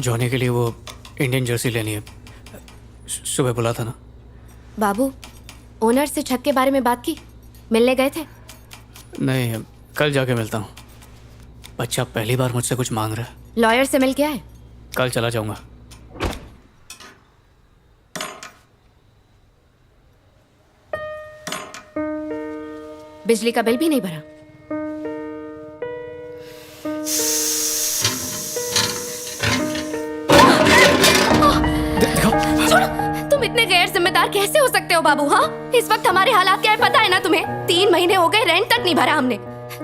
Johnny के लिए वो इंडियन जर्सी लेनी है, सुबह बोला था ना। बाबू, ओनर से छत के बारे में बात की? मिलने गए थे? नहीं, कल जाके मिलता हूँ। बच्चा पहली बार मुझसे कुछ मांग रहा है। लॉयर से मिल के आए? कल चला जाऊंगा। बिजली का बिल भी नहीं भरा? तुम इतने गैर जिम्मेदार कैसे हो सकते हो बाबू? हाँ, इस वक्त हमारे हालात क्या है पता है ना तुम्हें? 3 महीने हो गए, रेंट तक नहीं भरा हमने।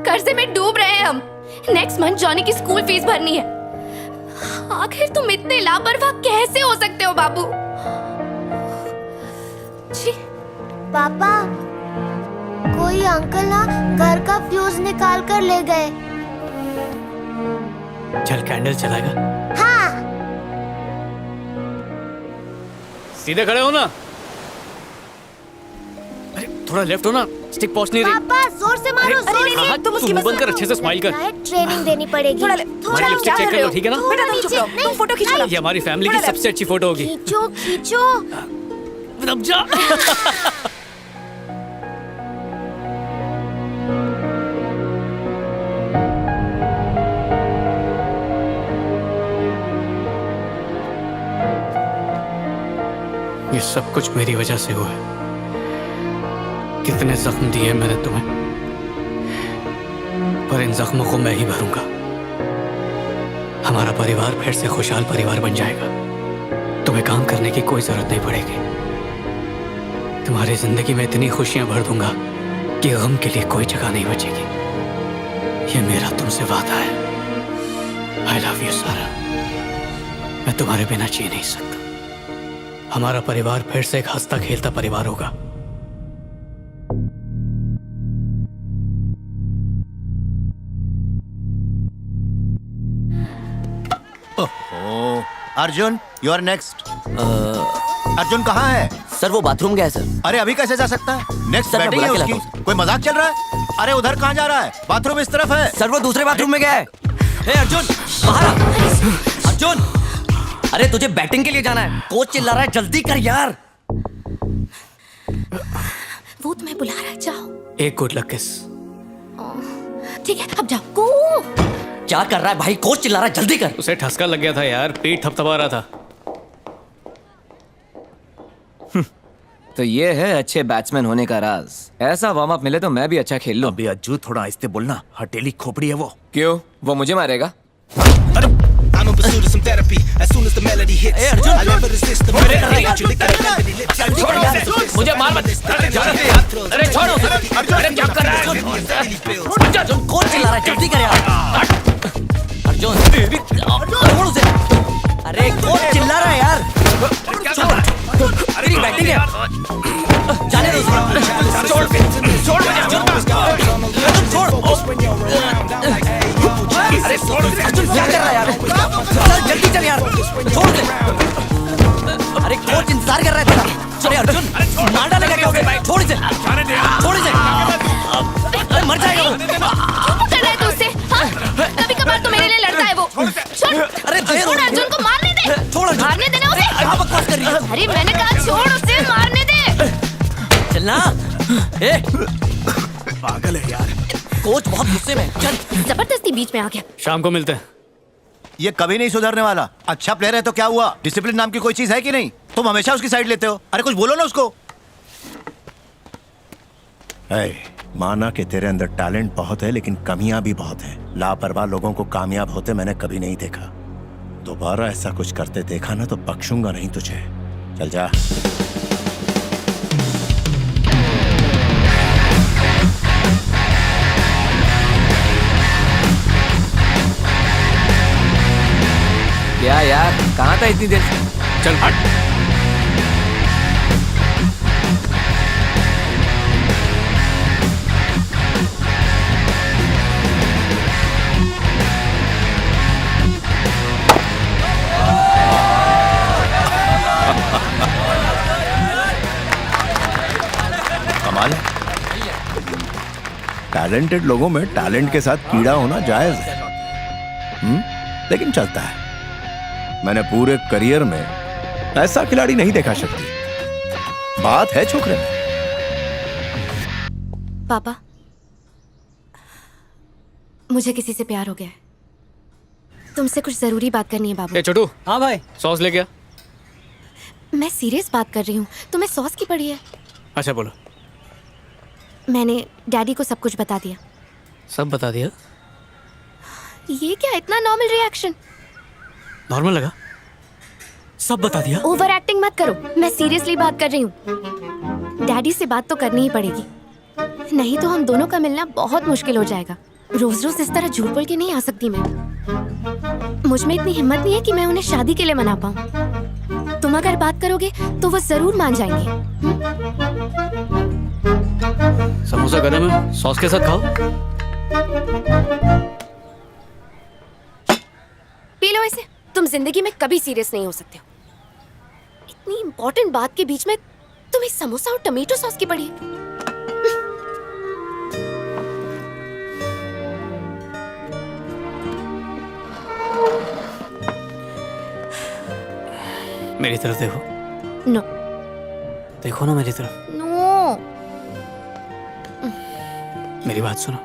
कर्जे में डूब रहे हैं हम। नेक्स्ट मंथ जॉनी की स्कूल फीस भरनी है। आखिर तुम इतने लापरवाह कैसे हो सकते हो बाबू? जी पापा, कोई अंकल ना घर का फ्यूज निकाल कर ले गए। चल कैंडल चलाएगा। हाँ। सीधे खड़े हो ना। अरे थोड़ा लेफ्ट हो ना, स्टिक पहुंच नहीं रही। पापा जोर से मारो, जोर से। तुम उसकी मुंह बंद कर, अच्छे से स्माइल कर। ट्रेनिंग देनी पड़ेगी। हमारी लिपस्टिक चेक कर लो, ठीक है ना? बेटा तुम चुप रहो, तुम फोटो खींचो। ये हमारी फैमिली की सबसे अच्छी फोटो होगी। खींचो खींचो। अब जा। ये सब कुछ मेरी वजह से हुआ है। कितने जख्म दिए मैंने तुम्हें, पर इन जख्मों को मैं ही भरूंगा। हमारा परिवार फिर से खुशहाल परिवार बन जाएगा। तुम्हें काम करने की कोई जरूरत नहीं पड़ेगी। तुम्हारी जिंदगी में इतनी खुशियां भर दूंगा कि गम के लिए कोई जगह नहीं बचेगी। ये मेरा तुमसे वादा है। आई लव यू सारा। मैं तुम्हारे बिना जी नहीं सकता। हमारा परिवार फिर से एक हंसता खेलता परिवार होगा। Oh, Arjun, you are next. Arjun कहाँ है? सर वो बाथरूम गया है सर। अरे अभी कैसे जा सकता है? नेक्स्ट सर, मैं बैटिंग है बुला के उसकी। कोई मजाक चल रहा है? अरे उधर कहाँ जा रहा है? बाथरूम इस तरफ है। सर वो दूसरे बाथरूम में गया है। हे अर्जुन, बाहर आ। अर्जुन, अरे तुझे बैटिंग के लिए जाना है। कोच चिल्ला रहा है, जल्दी कर यार। वो तुम्हें बुला रहा है, जाओ। एक गुड लक किस। ठीक है, अब जाओ। गो। क्या कर रहा है भाई? कोच चिल्ला रहा है, जल्दी कर। उसे ठसका लग गया था यार, पेट थपथपा रहा था। तो ये है अच्छे बैट्समैन होने का राज। ऐसा वार्म अप मिले तो मैं भी अच्छा खेल लूं। अबे अज्जू, थोड़ा आहिस्ते बोलना। हटेली खोपड़ी है वो। क्यों? वो मुझे मारेगा? I'm in pursuit of some therapy. As soon as the melody hits, Hey, Arjun! I never resist the melody. You lick at the lips. मुझे मार मत। अरे छोड़ो। अरे क्या कर रहा है अर्जुन? कोच चिल्ला रहा है, जल्दी कर यार। अर्जुन, छोड़ उसे। अरे कोच चिल्ला रहा है यार। छोड़, तेरी बैटिंग है। जाने दो उसे। छोड़ मुझे अर्जुन। छोड़। अरे अर्जुन क्या कर रहा है यार? चल जल्दी चल यार, छोड़ दे। अरे कोच इंतजार कर रहा है तेरा। चल अर्जुन, मार डालेगा क्या उसे? छोड़ इसे, छोड़ इसे। अरे मर जाएगा वो। क्यों कर रहा है तू उससे? हाँ? कभी-कभार तो मेरे लिए लड़ता है वो। छोड़। अरे छोड़, अर्जुन को मारने दे। छोड़ अर्जुन। मारने देना उसे। क्या बकवास कर रही है? अरे मैंने कहा छोड़ उसे, मारने दे। चलना। ए, पागल है यार। कोच बहुत गुस्से में है। चल। जबरदस्ती बीच में आ गया। शाम को मिलते हैं। ये कभी नहीं सुधरने वाला। अच्छा प्लेयर है तो क्या हुआ? डिसिप्लिन नाम की कोई चीज है कि नहीं? तुम हमेशा उसकी साइड लेते हो। अरे कुछ बोलो ना उसको। माना कि तेरे अंदर टैलेंट बहुत है, लेकिन कमियां भी बहुत है। लापरवाह लोगों को कामयाब होते मैंने कभी नहीं देखा। दोबारा ऐसा कुछ करते देखा ना तो बख्शूंगा नहीं तुझे। चल जा। क्या यार, कहाँ था इतनी देर से? चल हट। कमाल है। टैलेंटेड लोगों में टैलेंट के साथ कीड़ा होना जायज है। लेकिन चलता है। मैंने पूरे करियर में ऐसा खिलाड़ी नहीं देखा शक्ति। बात है छोकरे में। पापा, मुझे किसी से प्यार हो गया है। तुमसे कुछ जरूरी बात करनी है बाबू। ए छोटू, हाँ भाई। सॉस ले गया? मैं सीरियस बात कर रही हूँ, तुम्हें सॉस की पड़ी है? अच्छा बोलो। मैंने डैडी को सब कुछ बता दिया। सब बता दिया? ये क्या इतना नॉर्मल रिएक्शन? नॉर्मल लगा? सब बता दिया? ओवर एक्टिंग मत करो, मैं सीरियसली बात कर रही हूँ। डैडी से बात तो करनी ही पड़ेगी, नहीं तो हम दोनों का मिलना बहुत मुश्किल हो जाएगा। रोज रोज इस तरह झूठ बोल के नहीं आ सकती मैं। मुझ में इतनी हिम्मत नहीं है कि मैं उन्हें शादी के लिए मना पाऊँ। तुम अगर बात करोगे तो वो जरूर मान जाएंगे। समोसा गरम है, सॉस के साथ खाओ। पी लो इसे। तुम जिंदगी में कभी सीरियस नहीं हो सकते हो। इतनी इंपॉर्टेंट बात के बीच में तुम्हें समोसा और टमेटो सॉस की पड़ी है। मेरी तरफ देखो। नो देखो ना मेरी तरफ। नो। मेरी बात सुनो।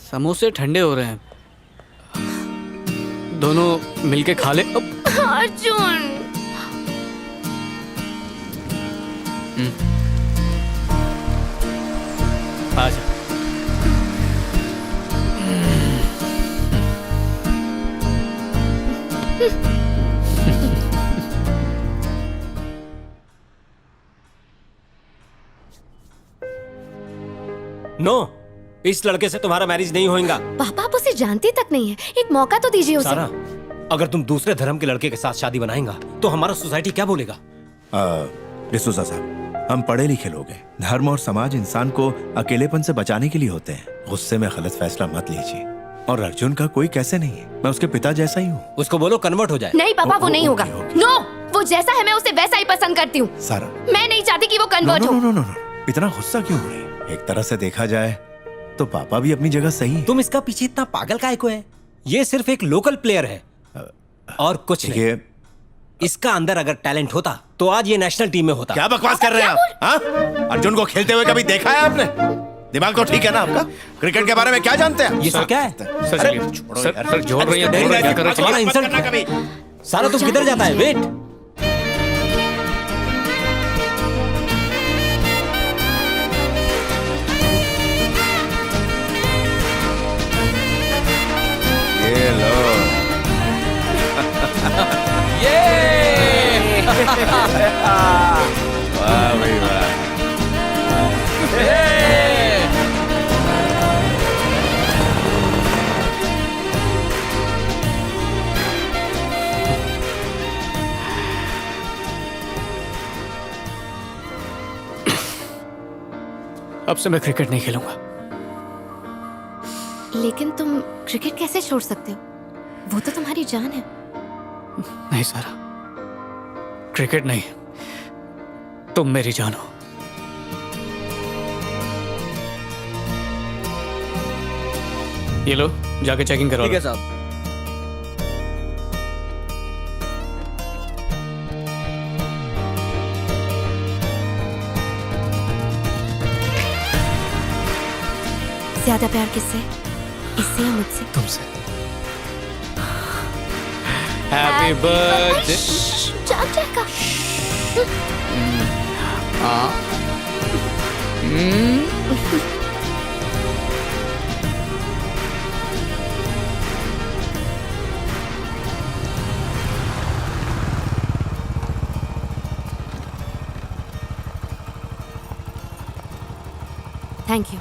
समोसे ठंडे हो रहे हैं, दोनों मिलके खा ले। अर्जुन, आजा। नो, इस लड़के से तुम्हारा मैरिज नहीं होएगा। पापा आप उसे जानते तक नहीं है, एक मौका तो दीजिए उसे। सारा, अगर तुम दूसरे धर्म के लड़के के साथ शादी बनाएगा तो हमारा सोसाइटी क्या बोलेगा? डिसूजा साहब, हम पढ़े लिखे लोग हैं। धर्म और समाज इंसान को अकेलेपन से बचाने के लिए होते हैं। गुस्से में गलत फैसला मत लीजिए। और अर्जुन का कोई कैसे नहीं है, मैं उसके पिता जैसा ही हूँ। उसको बोलो कन्वर्ट हो जाए। नहीं पापा, वो नहीं होगा। नो, वो जैसा है मैं उसे वैसा ही पसंद करती हूँ। सारा, मैं नहीं चाहती कि वो कन्वर्ट हो। नो, इतना गुस्सा क्यों हो रही है? एक तरह से देखा जाए तो पापा भी अपनी जगह सही है। तुम इसका पीछे इतना पागल काहे को है? ये सिर्फ एक लोकल प्लेयर है और कुछ नहीं। इसका अंदर अगर टैलेंट होता तो आज ये नेशनल टीम में होता। क्या बकवास कर रहे हैं आप? हाँ? अर्जुन को खेलते हुए कभी देखा है आपने? दिमाग तो ठीक है ना आपका? क्रिकेट के बारे में क्या जानते हैं? ये सब क्या है? सर सर जोड़ रही है, क्या कर रहे तुम्हारा हैं? इंसल्ट कभी। सारा तुम किधर जाता है? वेट। ये लो। वाह भाई वाह। अब से मैं क्रिकेट नहीं खेलूंगा। लेकिन तुम क्रिकेट कैसे छोड़ सकते हो? वो तो तुम्हारी जान है। नहीं सारा, क्रिकेट नहीं, तुम मेरी जान हो। ये लो, जाके चेकिंग करवा लो। ठीक है साहब। ज्यादा प्यार किससे? इससे या मुझसे? तुमसे। Happy birthday. जाग जाएगा। Thank you.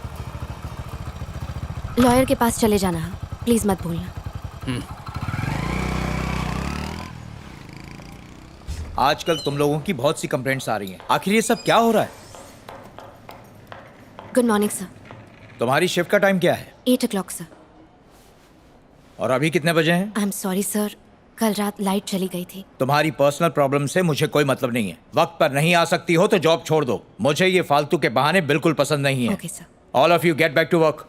लॉयर के पास चले जाना, प्लीज मत भूलना। आजकल तुम लोगों की बहुत सी कंप्लेंट्स आ रही हैं। आखिर ये सब क्या हो रहा है? Good morning sir. तुम्हारी शिफ्ट का टाइम क्या है? 8 o'clock सर। और अभी कितने बजे हैं? आई एम सॉरी सर, कल रात लाइट चली गई थी। तुम्हारी पर्सनल प्रॉब्लम से मुझे कोई मतलब नहीं है। वक्त पर नहीं आ सकती हो तो जॉब छोड़ दो। मुझे ये फालतू के बहाने बिल्कुल पसंद नहीं है। Okay sir. All of you get back to work.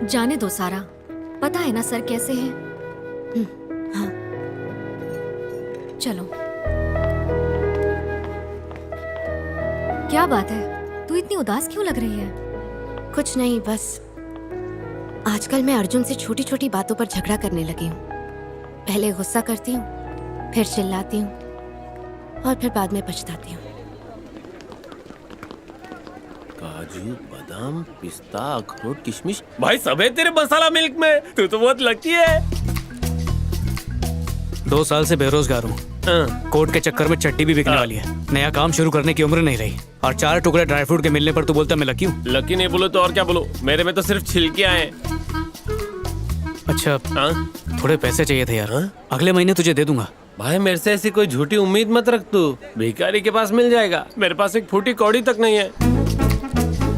जाने दो सारा, पता है ना सर कैसे हैं। हाँ चलो। क्या बात है, तू इतनी उदास क्यों लग रही है? कुछ नहीं, बस आजकल मैं अर्जुन से छोटी छोटी बातों पर झगड़ा करने लगी हूँ। पहले गुस्सा करती हूँ, फिर चिल्लाती हूँ और फिर बाद में पछताती हूँ। काजू, बादाम, पिस्ता, अखरोट, किशमिश, भाई सब है तेरे मसाला मिल्क में। तू तो बहुत लकी है। 2 साल से बेरोजगार हूँ। कोर्ट के चक्कर में चट्टी भी बिकने वाली है। नया काम शुरू करने की उम्र नहीं रही और 4 टुकड़े ड्राई फ्रूट के मिलने पर तू बोलता मैं लकी हूँ। लकी नहीं बोलो तो और क्या बोलो, मेरे में तो सिर्फ छिलके आए। अच्छा थोड़े पैसे चाहिए थे यार। अगले महीने तुझे दे दूंगा। भाई मेरे से ऐसी कोई झूठी उम्मीद मत रख, तू भिखारी के पास मिल जाएगा। मेरे पास एक फूटी कौड़ी तक नहीं है।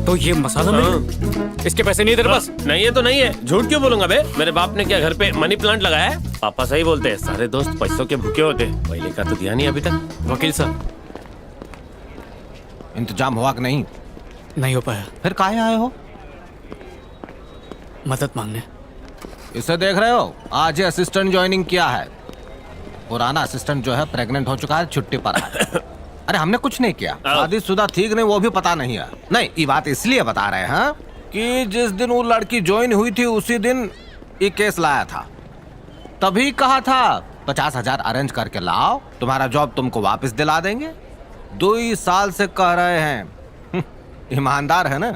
तो ये मसाला मिल्क, इसके पैसे नहीं है तेरे पास? नहीं है तो नहीं है, झूठ क्यों बोलूंगा बे। मेरे बाप ने क्या घर पे मनी प्लांट लगाया है? पापा सही बोलते हैं, सारे दोस्त पैसों के भूखे होते। पहले का तो दिया नहीं अभी तक। वकील साहब, इंतजाम हुआ कि नहीं? नहीं हो पाया। फिर काहे आए हो? मदद मांगने। इसे देख रहे हो, आज ये असिस्टेंट ज्वाइनिंग किया है। पुराना असिस्टेंट जो है प्रेग्नेंट हो चुका है, छुट्टी पर है। अरे हमने कुछ नहीं किया, शादीशुदा थी कि नहीं वो भी पता नहीं है। नहीं, ये बात इसलिए बता रहे हैं कि जिस दिन वो लड़की ज्वाइन हुई थी उसी दिन ये केस लाया था। तभी कहा था 50,000 अरेंज करके लाओ, तुम्हारा जॉब तुमको वापस दिला देंगे। 2 साल से कह रहे हैं। ईमानदार है ना,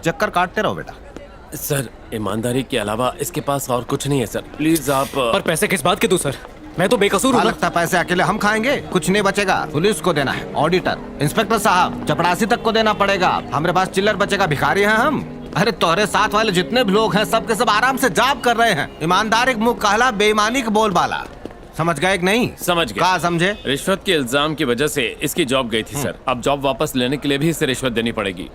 चक्कर काटते रहो बेटा। सर ईमानदारी के अलावा इसके पास और कुछ नहीं है सर, प्लीज आप। पर पैसे किस बात के दूं सर, मैं तो बेकसूर हूँ। लगता पैसे अकेले हम खाएंगे, कुछ नहीं बचेगा। पुलिस को देना है, ऑडिटर, इंस्पेक्टर साहब, चपरासी तक को देना पड़ेगा। हमारे पास चिल्लर बचेगा, भिखारी हैं हम। अरे तोहरे साथ वाले जितने भी लोग हैं सब के सब आराम से जॉब कर रहे हैं। ईमानदार एक मुंह कहला, बेईमानी का बोलबाला। समझ गए कि नहीं? समझ गए। कहा समझे? रिश्वत के इल्जाम की वजह से इसकी जॉब गई थी सर। अब जॉब वापस लेने के लिए भी इसे रिश्वत देनी पड़ेगी।